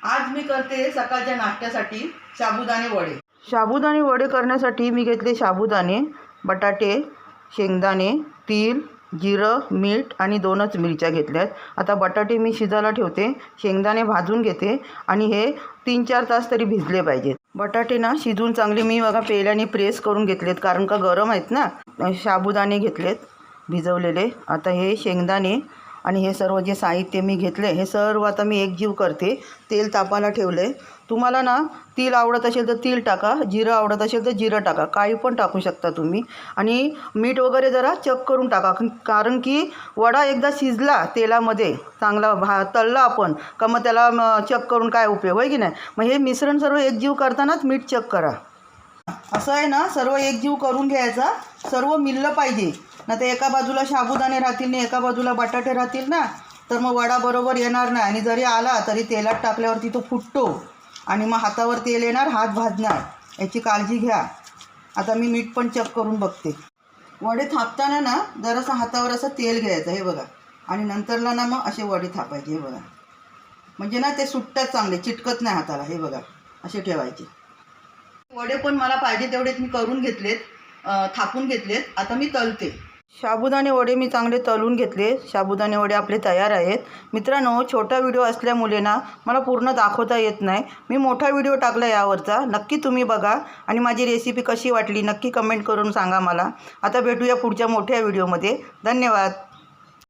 आज मी करते सकाळच्या नाश्त्यासाठी साबुदाणे वडे। साबुदाणे वडे करण्यासाठी मी घेतले साबुदाणे, बटाटे, शेंगदाणे, तीळ, जिरं, मीठ आणि 2च मिरच्या घेतल्यात। आता बटाटे मी शिजायला ठेवते, शेंगदाणे भाजून घेते आणि हे 3-4 तास तरी भिजले पाहिजेत। बटाटे ना शिजून चांगले मी बघा पेल्याने प्रेस करून घेतलेत, कारण का गरम आहेत ना। साबुदाणे घेतलेत भिजवलेले। आता हे शेंगदाणे आणि हे सर्व जे साहित्य मी घेतले हे सर्व आता मी एकजीव करते। तेल तापायला ठेवले। तुम्हाला ना तीळ आवडत असेल तर तीळ टाका, जिरं आवडत असेल तर जिरं टाका, काही पण टाकू शकता तुम्ही। आणि मीठ वगैरे जरा चेक करून टाका, कारण की वडा एकदा शिजला तेलामध्ये चांगला तळला आपण का मग त्याला चेक करून काय उपयोग आहे की नाही। मग हे मिश्रण सर्व एकजीव करतानाच मीठ चेक करा। असं आहे ना, सर्व एकजीव करून घ्यायचा, सर्व मिळलं पाहिजे ना। तर एका बाजूला साबुदाणे राहतील आणि एका बाजूला बटाटे राहतील ना, तर मग वडा बरोबर येणार नाही। आणि जरी आला तरी तेलात टाकल्यावरती तो फुटतो आणि मग हातावर तेल येणार, हात भाजणार, याची काळजी घ्या। आता मी मीठ पण चेक करून बघते। वडे थापताना ना जरासं हातावर असं तेल घ्यायचं, हे बघा, आणि नंतरला ना मग असे वडे थापायचे, हे बघा, म्हणजे ना ते सुटतात चांगले, चिटकत नाही हाताला, हे बघा असे ठेवायचे। वडे पण मला पाहिजे तेवढेच मी करून घेतलेत, थापून घेतलेत। आता मी तळते। साबुदाणे वडे मी चांगले तळून घेतले। साबुदाणे वडे आपले तयार आहेत। मित्रांनो, छोटा व्हिडिओ असल्यामुळे ना मला पूर्ण दाखवता येत नाही। मी मोठा व्हिडिओ टाकला यावरचा, नक्की तुम्ही बघा आणि माझी रेसिपी कशी वाटली नक्की कमेंट करून सांगा मला। आता भेटूया पुढच्या मोठ्या व्हिडिओमध्ये। धन्यवाद।